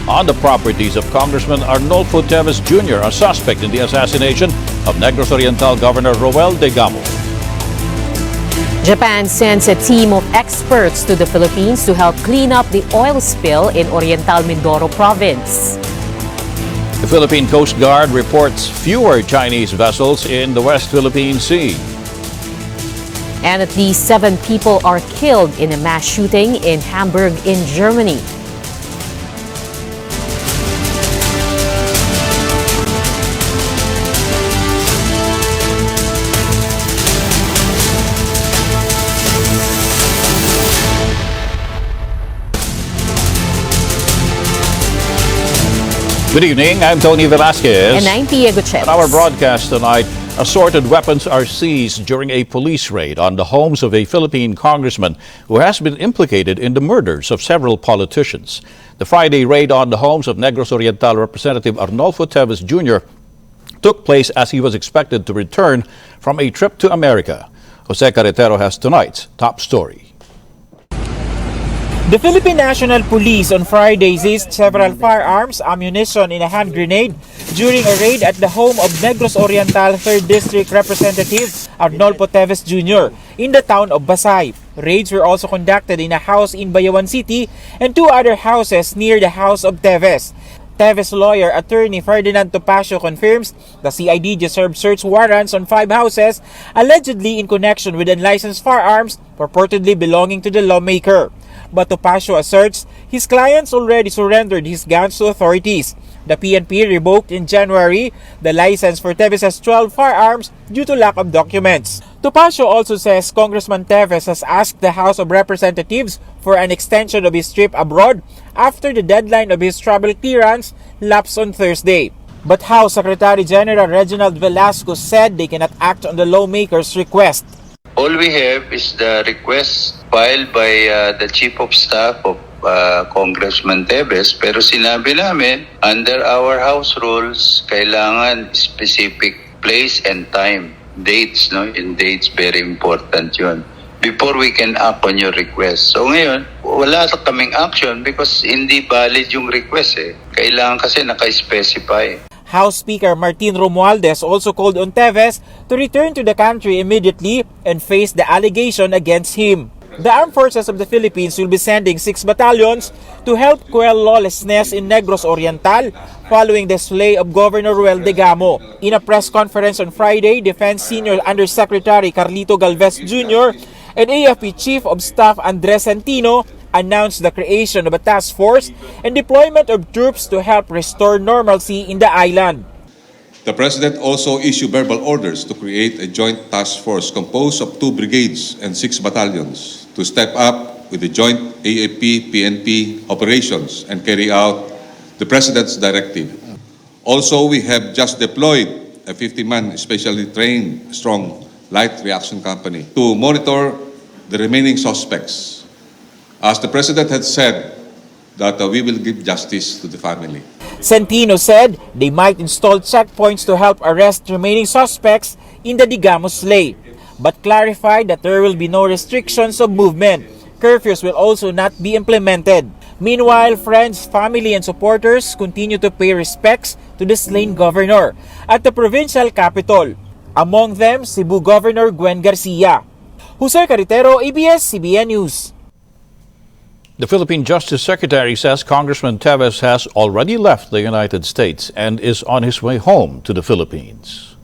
on the properties of Congressman Arnolfo Teves Jr., a suspect in the assassination of Negros Oriental Governor Roel Degamo. Japan sends a team of experts to the Philippines to help clean up the oil spill in Oriental Mindoro province. The Philippine Coast Guard reports fewer Chinese vessels in the West Philippine Sea. And at least 7 people are killed in a mass shooting in Hamburg in Germany. Good evening, I'm Tony Velasquez. And I'm Pia Gutierrez. On our broadcast tonight, assorted weapons are seized during a police raid on the homes of a Philippine congressman who has been implicated in the murders of several politicians. The Friday raid on the homes of Negros Oriental Representative Arnolfo Teves Jr. took place as he was expected to return from a trip to America. Jose Carretero has tonight's top story. The Philippine National Police on Friday seized several firearms, ammunition, and a hand grenade during a raid at the home of Negros Oriental 3rd District Representative Arnolfo Teves Jr. in the town of Basay. Raids were also conducted in a house in Bayawan City and 2 other houses near the house of Teves. Teves lawyer attorney Ferdinand Topacio confirms the CID served search warrants on 5 houses allegedly in connection with unlicensed firearms purportedly belonging to the lawmaker. But Topacio asserts his clients already surrendered his guns to authorities. The PNP revoked in January the license for Teves' 12 firearms due to lack of documents. Topacio also says Congressman Teves has asked the House of Representatives for an extension of his trip abroad after the deadline of his travel clearance lapsed on Thursday. But House Secretary General Reginald Velasco said they cannot act on the lawmaker's request. All we have is the request filed by the Chief of Staff of Congressman Teves, pero sinabi namin, under our House rules, kailangan specific place and time. Dates, no? In dates, very important yun. Before we can act on your request. So ngayon, wala kaming action because hindi valid yung request eh. Kailangan kasi naka-specify. House Speaker Martin Romualdez also called on Teves to return to the country immediately and face the allegation against him. The Armed Forces of the Philippines will be sending 6 battalions to help quell lawlessness in Negros Oriental following the slay of Governor Roel Degamo. In a press conference on Friday, Defense Senior Undersecretary Carlito Galvez Jr. and AFP Chief of Staff Andres Centino announced the creation of a task force and deployment of troops to help restore normalcy in the island. The President also issued verbal orders to create a joint task force composed of 2 brigades and 6 battalions to step up with the joint AFP-PNP operations and carry out the President's directive. Also, we have just deployed a 50-man specially trained strong light reaction company to monitor the remaining suspects. As the President had said, that we will give justice to the family. Centino said they might install checkpoints to help arrest remaining suspects in the Degamo slay, but clarified that there will be no restrictions of movement. Curfews will also not be implemented. Meanwhile, friends, family, and supporters continue to pay respects to the slain governor at the provincial capital. Among them, Cebu Governor Gwen Garcia. Jose Carretero, ABS-CBN News. The Philippine Justice Secretary says Congressman Teves has already left the United States and is on his way home to the Philippines.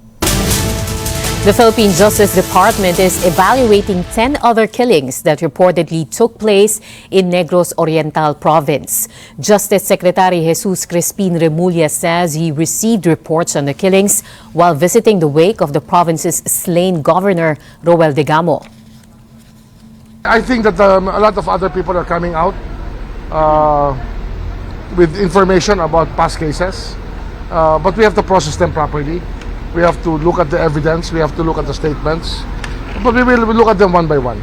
The Philippine Justice Department is evaluating 10 other killings that reportedly took place in Negros Oriental province. Justice Secretary Jesus Crispin Remulla says he received reports on the killings while visiting the wake of the province's slain governor, Roel Degamo. I think that a lot of other people are coming out with information about past cases, but we have to process them properly. We have to look at the evidence, we have to look at the statements, but we will look at them one by one.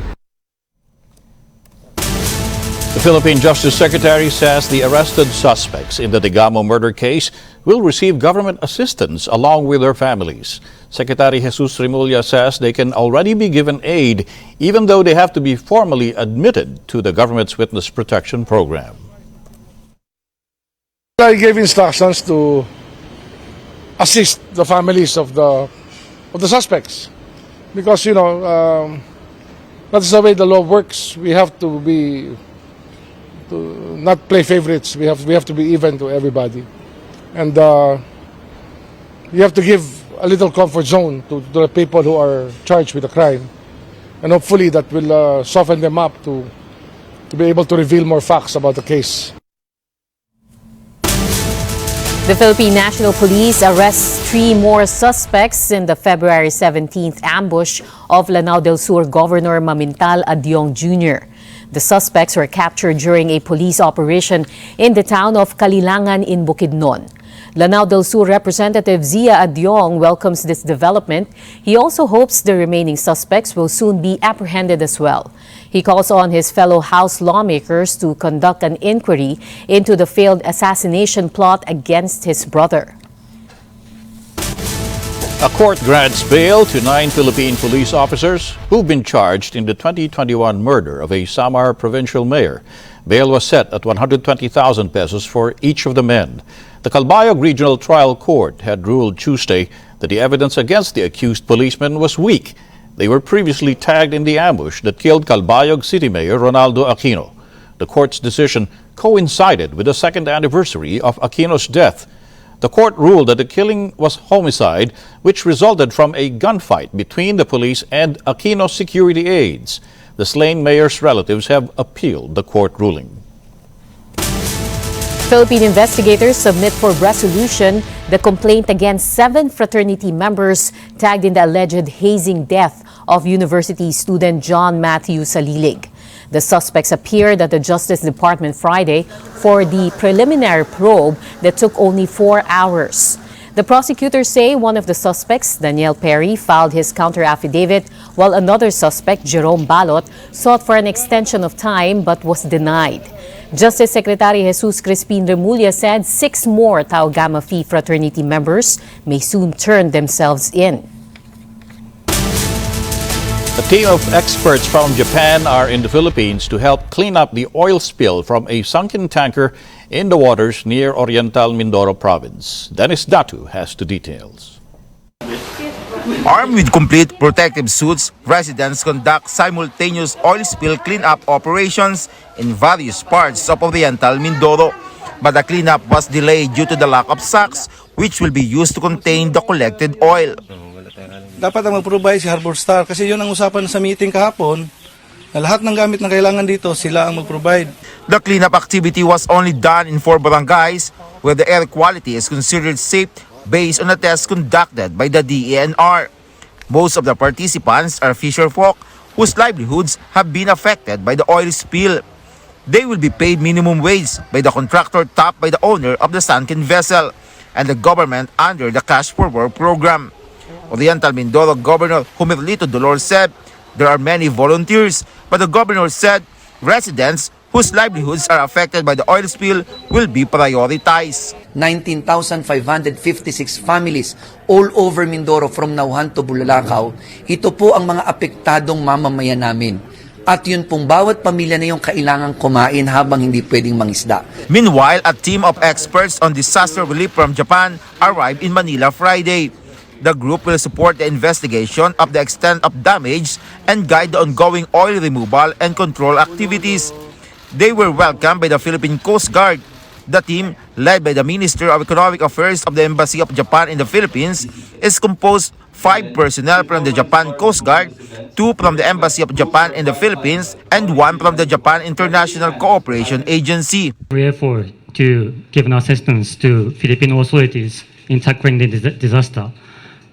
The Philippine Justice Secretary says the arrested suspects in the Degamo murder case will receive government assistance along with their families. Secretary Jesus Remulla says they can already be given aid even though they have to be formally admitted to the government's witness protection program. I gave instructions to assist the families of the suspects because that's the way the law works. We have to not play favorites. We have to be even to everybody, and you have to give a little comfort zone to the people who are charged with a crime, and hopefully that will soften them up to be able to reveal more facts about the case. The Philippine National Police arrests 3 more suspects in the February 17th ambush of Lanao del Sur Governor Mamintal Adiong Jr. The suspects were captured during a police operation in the town of Kalilangan in Bukidnon. Lanao del Sur Representative Zia Adiong welcomes this development. He also hopes the remaining suspects will soon be apprehended as well. He calls on his fellow House lawmakers to conduct an inquiry into the failed assassination plot against his brother. A court grants bail to 9 Philippine police officers who've been charged in the 2021 murder of a Samar provincial mayor. Bail was set at 120,000 pesos for each of the men. The Calbayog Regional Trial Court had ruled Tuesday that the evidence against the accused policemen was weak. They were previously tagged in the ambush that killed Calbayog City Mayor Ronaldo Aquino. The court's decision coincided with the 2nd anniversary of Aquino's death. The court ruled that the killing was homicide, which resulted from a gunfight between the police and Aquino's security aides. The slain mayor's relatives have appealed the court ruling. Philippine investigators submit for resolution the complaint against 7 fraternity members tagged in the alleged hazing death of university student John Matthew Salilig. The suspects appeared at the Justice Department Friday for the preliminary probe that took only 4 hours. The prosecutors say one of the suspects, Daniel Perry, filed his counter-affidavit, while another suspect, Jerome Balot, sought for an extension of time but was denied. Justice Secretary Jesus Crispin Remulla said 6 more Tau Gamma Phi fraternity members may soon turn themselves in. A team of experts from Japan are in the Philippines to help clean up the oil spill from a sunken tanker in the waters near Oriental Mindoro province. Dennis Datu has the details. Armed with complete protective suits, residents conduct simultaneous oil spill cleanup operations in various parts of Oriental Mindoro. But the cleanup was delayed due to the lack of sacks, which will be used to contain the collected oil. Dapat ang mag-provide si Harbor Star kasi yun ang usapan sa meeting kahapon na lahat ng gamit na kailangan dito sila ang mag-provide. The cleanup activity was only done in 4 barangays where the air quality is considered safe based on a test conducted by the DENR. Most of the participants are fisherfolk whose livelihoods have been affected by the oil spill. They will be paid minimum wage by the contractor topped by the owner of the sunken vessel and the government under the Cash for Work program. Oriental Mindoro Governor Humerlito Dolor said there are many volunteers, but the governor said residents whose livelihoods are affected by the oil spill will be prioritized. 19,556 families all over Mindoro from Nauhan to Bulalakaw. Ito po ang mga apektadong mamamayan namin. At yun pong bawat pamilya na yung kailangang kumain habang hindi pwedeng mangisda. Meanwhile, a team of experts on disaster relief from Japan arrived in Manila Friday. The group will support the investigation of the extent of damage and guide the ongoing oil removal and control activities. They were welcomed by the Philippine Coast Guard. The team, led by the Minister of Economic Affairs of the Embassy of Japan in the Philippines, is composed 5 personnel from the Japan Coast Guard, 2 from the Embassy of Japan in the Philippines, and 1 from the Japan International Cooperation Agency. We effort to give an assistance to Philippine authorities in tackling the disaster.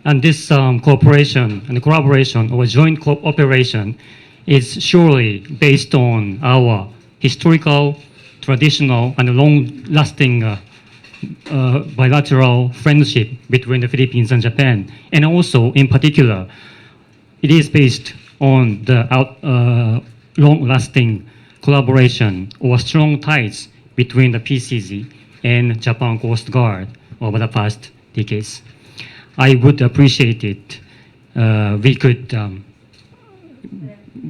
And this cooperation and collaboration or joint cooperation is surely based on our historical, traditional, and long-lasting bilateral friendship between the Philippines and Japan. And also, in particular, it is based on the long-lasting collaboration or strong ties between the PCC and Japan Coast Guard over the past decades. I would appreciate it we could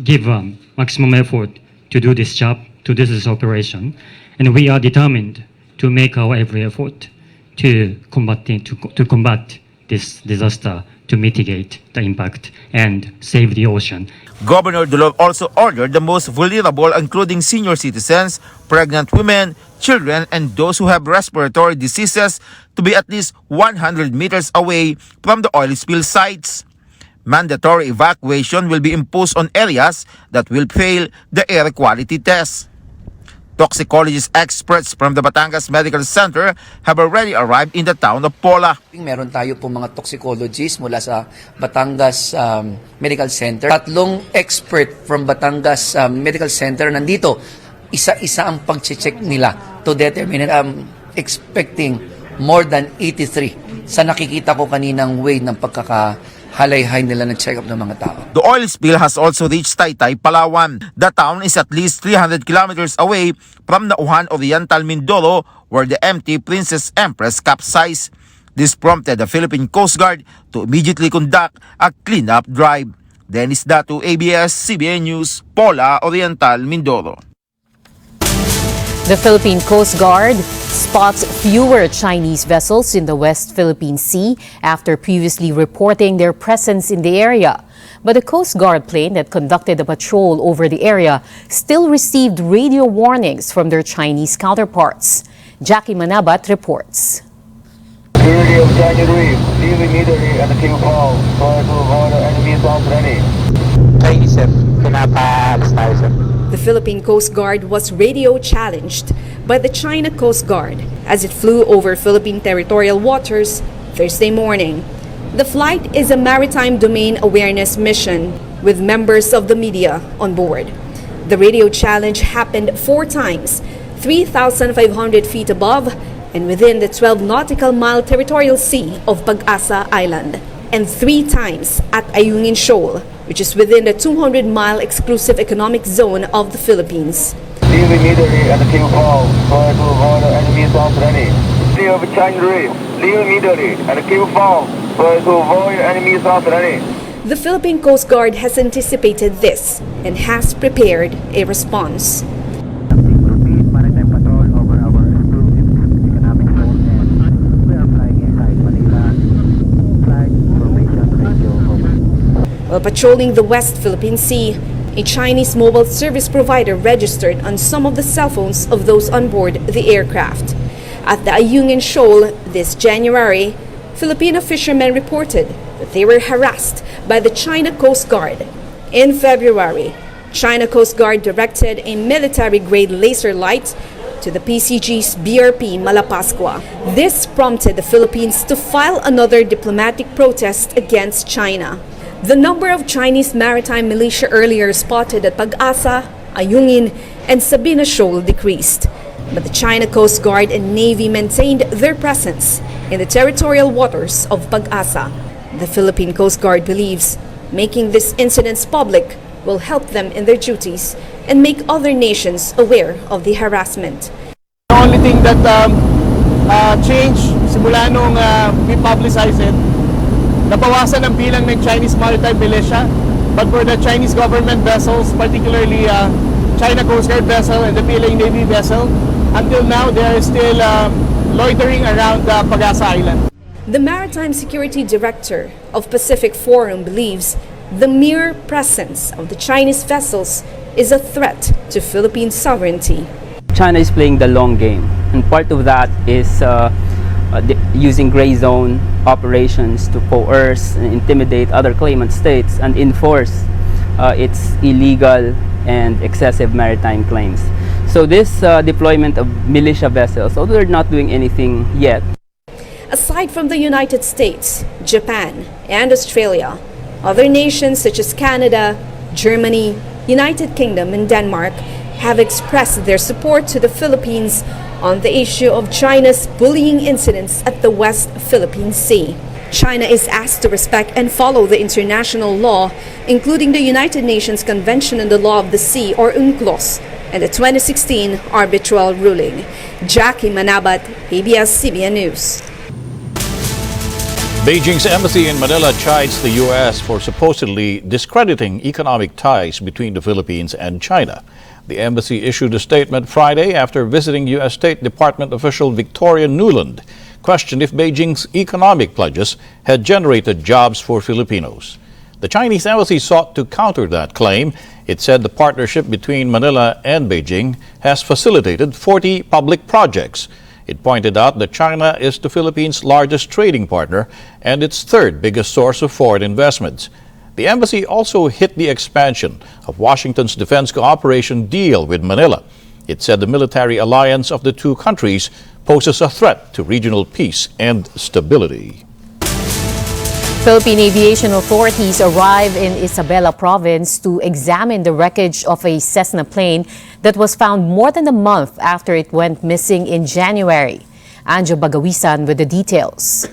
give maximum effort to do this job, to do this operation, and we are determined to make our every effort to combat this disaster, to mitigate the impact and save the ocean. Governor Dulol also ordered the most vulnerable, including senior citizens, pregnant women, children, and those who have respiratory diseases, to be at least 100 meters away from the oil spill sites. Mandatory evacuation will be imposed on areas that will fail the air quality test. Toxicologist experts from the Batangas Medical Center have already arrived in the town of Pola. Meron tayo po mga toxicologists mula sa Batangas Medical Center. Tatlong expert from Batangas Medical Center nandito. Isa-isa ang pag-check nila to determine. Expecting more than 83 sa nakikita ko kaninang way ng pagkakahalayhay nila ng check-up ng mga tao. The oil spill has also reached Taytay, Palawan. The town is at least 300 kilometers away from Negros Oriental, Mindoro, where the empty Princess Empress capsized. This prompted the Philippine Coast Guard to immediately conduct a cleanup drive. Dennis Datu, ABS-CBN News, Pola, Oriental, Mindoro. The Philippine Coast Guard spots fewer Chinese vessels in the West Philippine Sea after previously reporting their presence in the area. But the Coast Guard plane that conducted the patrol over the area still received radio warnings from their Chinese counterparts. Jackie Manabat reports. Security of China Reef, leave immediately at the King Fall, so as to avoid enemies already. Chinese, sir. Pinapaalis tayo, sir. The Philippine Coast Guard was radio challenged by the China Coast Guard as it flew over Philippine territorial waters Thursday morning. The flight is a maritime domain awareness mission with members of the media on board. The radio challenge happened 4 times, 3,500 feet above and within the 12 nautical mile territorial sea of Pag-asa Island, and 3 times at Ayungin Shoal, which is within the 200-mile exclusive economic zone of the Philippines. Leave immediately at the King Fall, so as to avoid enemies already. Security of China Reef, leave immediately at the King Fall, so as to avoid enemies already. The Philippine Coast Guard has anticipated this and has prepared a response. Maritime patrol over our exclusive economic zone, and we are flying inside Manila. Flight information radio over. While patrolling the West Philippine Sea, a Chinese mobile service provider registered on some of the cell phones of those on board the aircraft. At the Ayungin Shoal this January, Filipino fishermen reported that they were harassed by the China Coast Guard. In February, China Coast Guard directed a military-grade laser light to the PCG's BRP Malapascua. This prompted the Philippines to file another diplomatic protest against China. The number of Chinese maritime militia earlier spotted at Pag-asa, Ayungin, and Sabina Shoal decreased. But the China Coast Guard and Navy maintained their presence in the territorial waters of Pag-asa. The Philippine Coast Guard believes making these incidents public will help them in their duties and make other nations aware of the harassment. The only thing that changed simula nung we publicize it, nabawasan ang bilang ng Chinese maritime militia, but for the Chinese government vessels, particularly China Coast Guard vessel and the PLA Navy vessel, until now they are still loitering around Pag-asa Island. The Maritime Security Director of Pacific Forum believes the mere presence of the Chinese vessels is a threat to Philippine sovereignty. China is playing the long game, and part of that is using gray zone operations to coerce and intimidate other claimant states and enforce its illegal and excessive maritime claims. So this deployment of militia vessels, although they're not doing anything yet. Aside from the United States, Japan, and Australia, other nations such as Canada, Germany, United Kingdom, and Denmark have expressed their support to the Philippines on the issue of China's bullying incidents at the West Philippine Sea. China is asked to respect and follow the international law, including the United Nations Convention on the Law of the Sea, or UNCLOS, and the 2016 arbitral ruling. Jackie Manabat, ABS-CBN News. Beijing's embassy in Manila chides the U.S. for supposedly discrediting economic ties between the Philippines and China. The embassy issued a statement Friday after visiting U.S. State Department official Victoria Nuland questioned if Beijing's economic pledges had generated jobs for Filipinos. The Chinese embassy sought to counter that claim. It said the partnership between Manila and Beijing has facilitated 40 public projects. It pointed out that China is the Philippines' largest trading partner and its third biggest source of foreign investments. The embassy also hit the expansion of Washington's defense cooperation deal with Manila. It said the military alliance of the two countries poses a threat to regional peace and stability. Philippine aviation authorities arrive in Isabela province to examine the wreckage of a Cessna plane that was found more than a month after it went missing in January. Anjo Bagawisan with the details.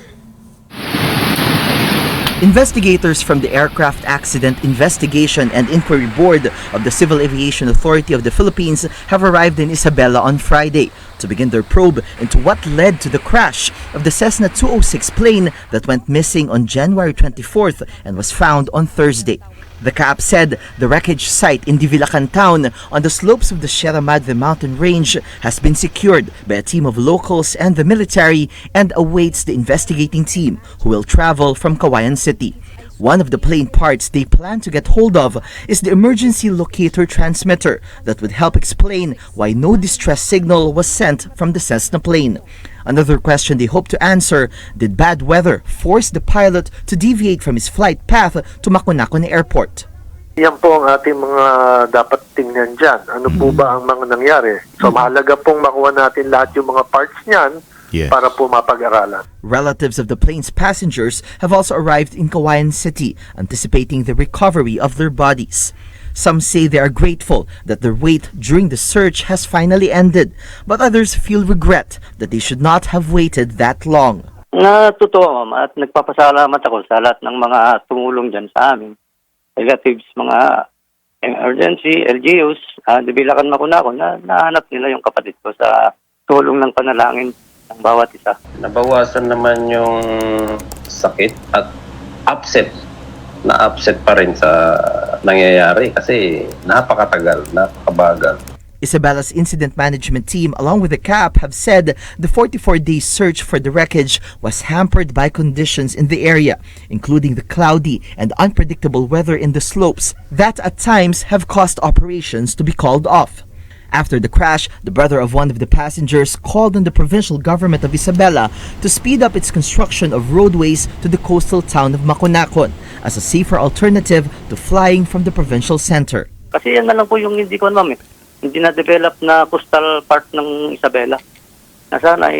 Investigators from the Aircraft Accident Investigation and Inquiry Board of the Civil Aviation Authority of the Philippines have arrived in Isabela on Friday to begin their probe into what led to the crash of the Cessna 206 plane that went missing on January 24th and was found on Thursday. The CAAP said the wreckage site in Divilacan town on the slopes of the Sierra Madre mountain range has been secured by a team of locals and the military and awaits the investigating team who will travel from Cauayan City. One of the plane parts they plan to get hold of is the emergency locator transmitter that would help explain why no distress signal was sent from the Cessna plane. Another question they hope to answer, did bad weather force the pilot to deviate from his flight path to Macunacuan Airport? Yan po ang ating mga dapat tingnan dyan. Ano po ba ang mga nangyari? So mahalaga pong makuha natin lahat yung mga parts niyan para po mapag-aralan. Relatives of the plane's passengers have also arrived in Cauayan City, anticipating the recovery of their bodies. Some say they are grateful that their wait during the search has finally ended, but others feel regret that they should not have waited that long. Natutuwa, ma'am, at nagpapasalamat ako sa lahat ng mga tumulong dyan sa amin. Relatives, mga emergency, LGUs, Dibilacan Macunacuan, na nahanap nila yung kapatid ko sa tulong ng panalangin ng bawat isa. Nabawasan naman yung sakit at upset pa rin sa nangyayari kasi napakatagal, napakabagal. Isabela's incident management team along with the CAAP have said the 44-day search for the wreckage was hampered by conditions in the area, including the cloudy and unpredictable weather in the slopes that at times have caused operations to be called off. After the crash, the brother of one of the passengers called on the provincial government of Isabela to speed up its construction of roadways to the coastal town of Macunacuan as a safer alternative to flying from the provincial center. Kasi yan na lang po yung hindi ko ma'am, hindi na-develop na coastal part ng Isabela. Na sana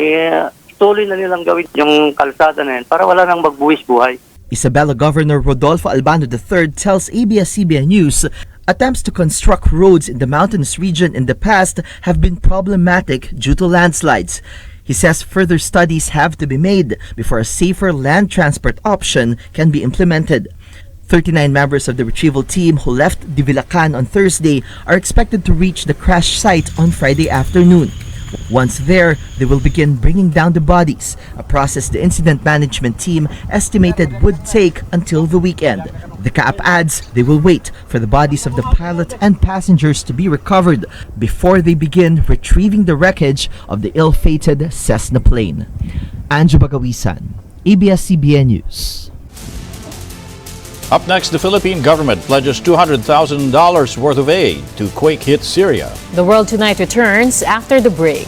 tuloy na nilang gawin yung kalsada na yan para wala nang magbuwis buhay. Isabela Governor Rodolfo Albano III tells ABS-CBN News attempts to construct roads in the mountainous region in the past have been problematic due to landslides. He says further studies have to be made before a safer land transport option can be implemented. 39 members of the retrieval team who left Divilacan on Thursday are expected to reach the crash site on Friday afternoon. Once there, they will begin bringing down the bodies, a process the incident management team estimated would take until the weekend. The CAAP adds they will wait for the bodies of the pilot and passengers to be recovered before they begin retrieving the wreckage of the ill-fated Cessna plane. Anjo Bagawisan, ABS-CBN News. Up next, the Philippine government pledges $200,000 worth of aid to quake-hit Syria. The World Tonight returns after the break.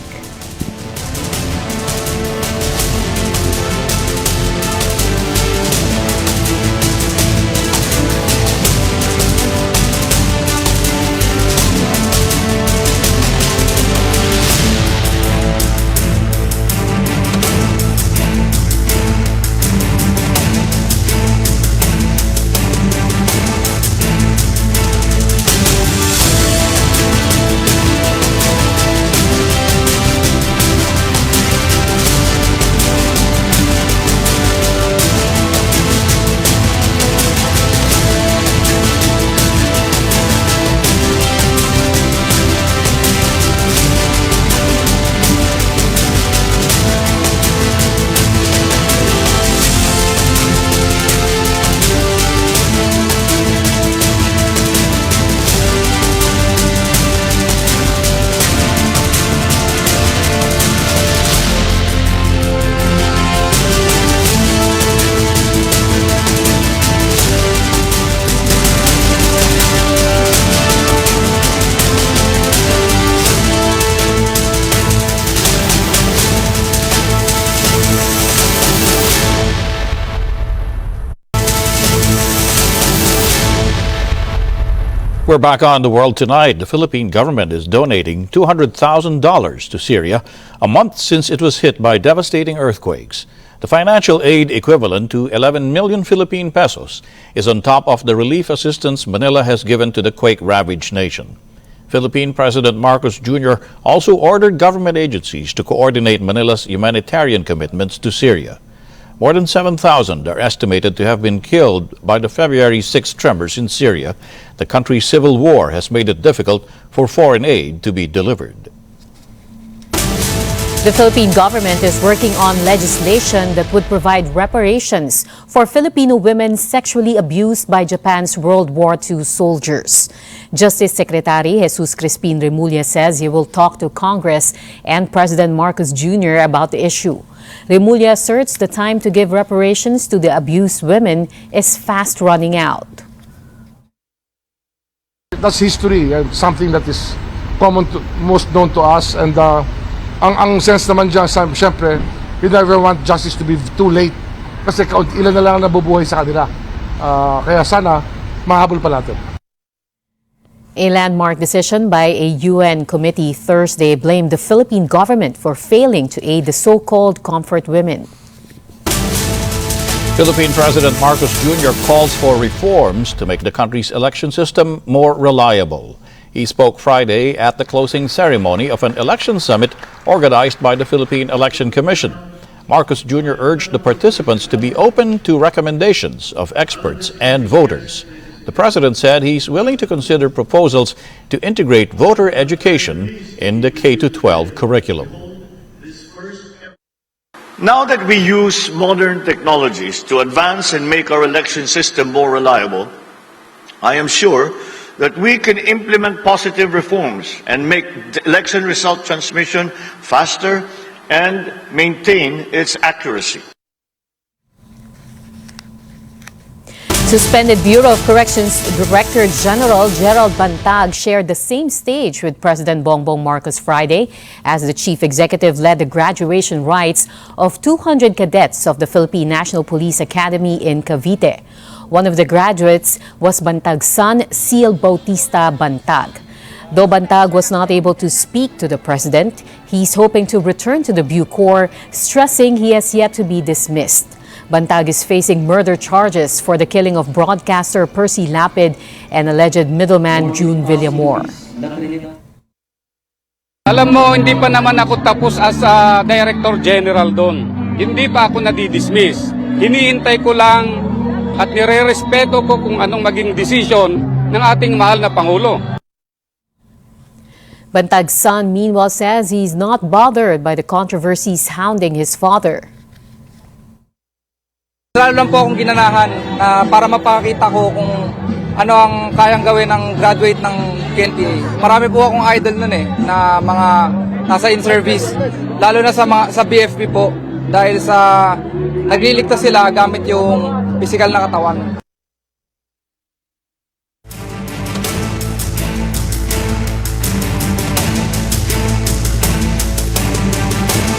We're back on The World Tonight. The Philippine government is donating $200,000 to Syria a month since it was hit by devastating earthquakes. The financial aid, equivalent to 11 million Philippine pesos, is on top of the relief assistance Manila has given to the quake-ravaged nation. Philippine President Marcos Jr. also ordered government agencies to coordinate Manila's humanitarian commitments to Syria. More than 7,000 are estimated to have been killed by the February 6 tremors in Syria. The country's civil war has made it difficult for foreign aid to be delivered. The Philippine government is working on legislation that would provide reparations for Filipino women sexually abused by Japan's World War II soldiers. Justice Secretary Jesus Crispin Remulla says he will talk to Congress and President Marcos Jr. about the issue. Remulla asserts the time to give reparations to the abused women is fast running out. That's history, something that is common to, most known to us, and ang sense naman dyan, syempre, we never want justice to be too late kasi ilan na lang nabubuhay sa kanila. Kaya sana mahabol pa natin. A landmark decision by a UN committee Thursday blamed the Philippine government for failing to aid the so-called comfort women. Philippine President Marcos Jr. calls for reforms to make the country's election system more reliable. He spoke Friday at the closing ceremony of an election summit organized by the Philippine Election Commission. Marcos Jr. urged the participants to be open to recommendations of experts and voters. The president said he's willing to consider proposals to integrate voter education in the K-12 curriculum. Now that we use modern technologies to advance and make our election system more reliable, I am sure that we can implement positive reforms and make the election result transmission faster and maintain its accuracy. Suspended Bureau of Corrections Director General Gerald Bantag shared the same stage with President Bongbong Marcos Friday as the chief executive led the graduation rites of 200 cadets of the Philippine National Police Academy in Cavite. One of the graduates was Bantag's son, Seal Bautista Bantag. Though Bantag was not able to speak to the president, he's hoping to return to the Bucor, stressing he has yet to be dismissed. Bantag is facing murder charges for the killing of broadcaster Percy Lapid and alleged middleman June Villamor. Alam mo, hindi pa naman ako tapos as Director General doon. Hindi pa ako nadidismiss. Hinihintay ko lang at nire-respeto ko kung anong maging desisyon ng ating mahal na Pangulo. Bantag's son, meanwhile, says he's not bothered by the controversies hounding his father. Lalo lang po akong ginanahan para mapakita ko kung ano ang kayang gawin ng graduate ng PNP. Marami po akong idol nun na mga nasa in-service. Lalo na sa BFP po dahil sa nagliligtas sila gamit yung physical na katawan.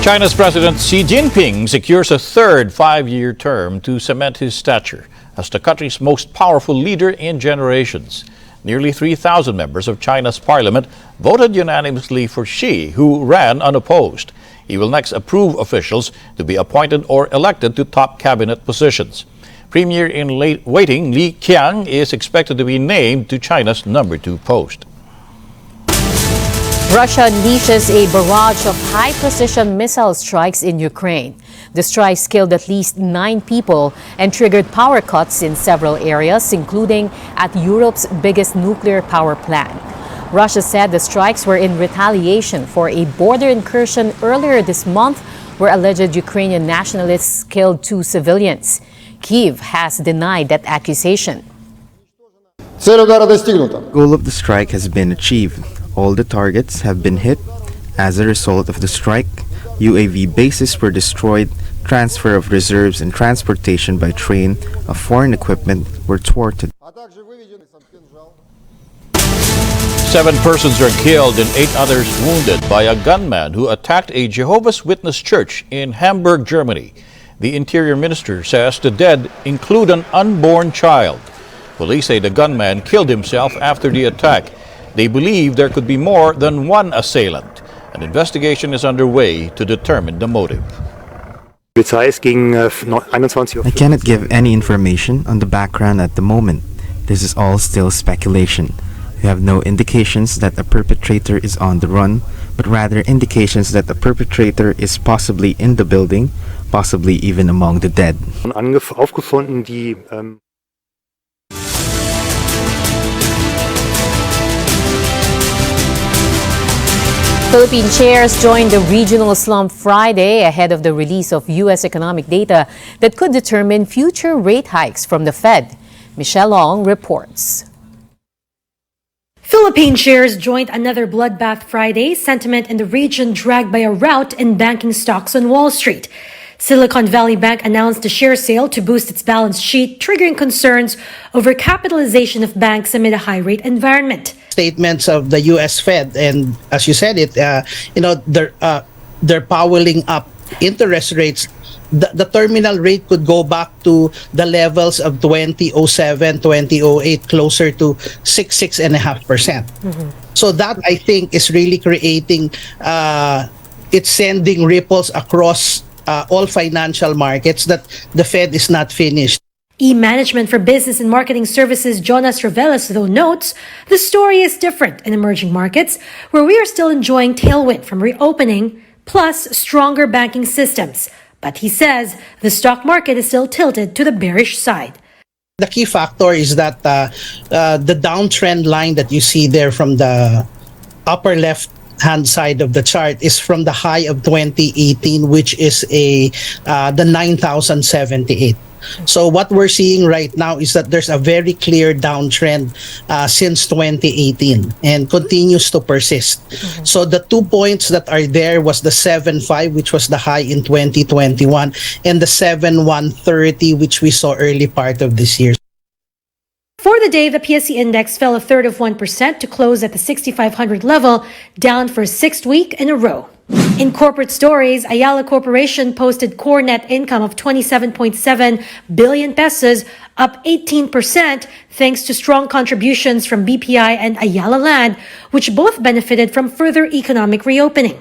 China's President Xi Jinping secures a third five-year term to cement his stature as the country's most powerful leader in generations. Nearly 3,000 members of China's parliament voted unanimously for Xi, who ran unopposed. He will next approve officials to be appointed or elected to top cabinet positions. Premier in waiting Li Qiang is expected to be named to China's number 2 post. Russia unleashes a barrage of high-precision missile strikes in Ukraine. The strikes killed at least 9 people and triggered power cuts in several areas, including at Europe's biggest nuclear power plant. Russia said the strikes were in retaliation for a border incursion earlier this month where alleged Ukrainian nationalists killed 2 civilians. Kyiv has denied that accusation. The goal of the strike has been achieved. All the targets have been hit. As a result of the strike, UAV bases were destroyed, transfer of reserves and transportation by train of foreign equipment were thwarted. 7 persons are killed and 8 others wounded by a gunman who attacked a Jehovah's Witness church in Hamburg, Germany. The Interior Minister says the dead include an unborn child. Police say the gunman killed himself after the attack. They believe there could be more than one assailant. An investigation is underway to determine the motive. I cannot give any information on the background at the moment. This is all still speculation. We have no indications that a perpetrator is on the run, but rather indications that the perpetrator is possibly in the building, possibly even among the dead. Philippine chairs joined the regional slump Friday ahead of the release of U.S. economic data that could determine future rate hikes from the Fed. Michelle Long reports. Philippine shares joined another bloodbath Friday, sentiment in the region dragged by a rout in banking stocks on Wall Street. Silicon Valley Bank announced a share sale to boost its balance sheet, triggering concerns over capitalization of banks amid a high-rate environment. Statements of the U.S. Fed, and as you said it, they're powering up interest rates. The terminal rate could go back to the levels of 2007, 2008, closer to 6.5%. So that, I think, is really creating, it's sending ripples across all financial markets that the Fed is not finished. E-Management for Business and Marketing Services Jonas Reveles, though, notes the story is different in emerging markets, where we are still enjoying tailwind from reopening, plus stronger banking systems. But he says the stock market is still tilted to the bearish side. The key factor is that the downtrend line that you see there from the upper left-hand side of the chart is from the high of 2018, which is the 9,078. So what we're seeing right now is that there's a very clear downtrend since 2018 and continues to persist. So the 2 points that are there was the 7.5, which was the high in 2021, and the 7,130, which we saw early part of this year. For the day, the PSE index fell 1/3% to close at the 6,500 level, down for a sixth week in a row. In corporate stories, Ayala Corporation posted core net income of 27.7 billion pesos, up 18%, thanks to strong contributions from BPI and Ayala Land, which both benefited from further economic reopening.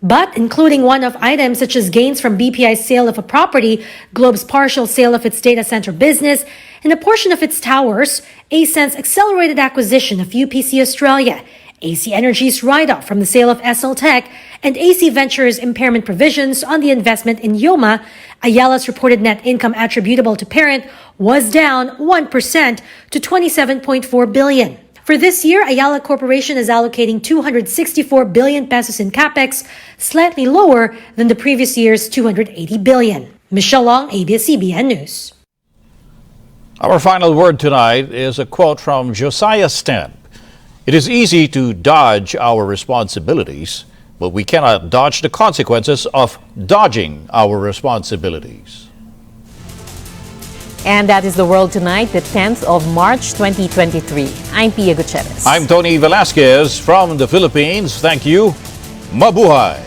But including one-off items such as gains from BPI's sale of a property, Globe's partial sale of its data center business, and a portion of its towers, ASEN's accelerated acquisition of UPC Australia, AC Energy's write-off from the sale of SL Tech, and AC Ventures' impairment provisions on the investment in Yoma, Ayala's reported net income attributable to parent was down 1% to 27.4 billion. For this year, Ayala Corporation is allocating 264 billion pesos in capex, slightly lower than the previous year's 280 billion. Michelle Long, ABS-CBN News. Our final word tonight is a quote from Josiah Stamp. It is easy to dodge our responsibilities, but we cannot dodge the consequences of dodging our responsibilities. And that is the world tonight, the 10th of March 2023. I'm Pia Gutierrez. I'm Tony Velasquez from the Philippines. Thank you. Mabuhay.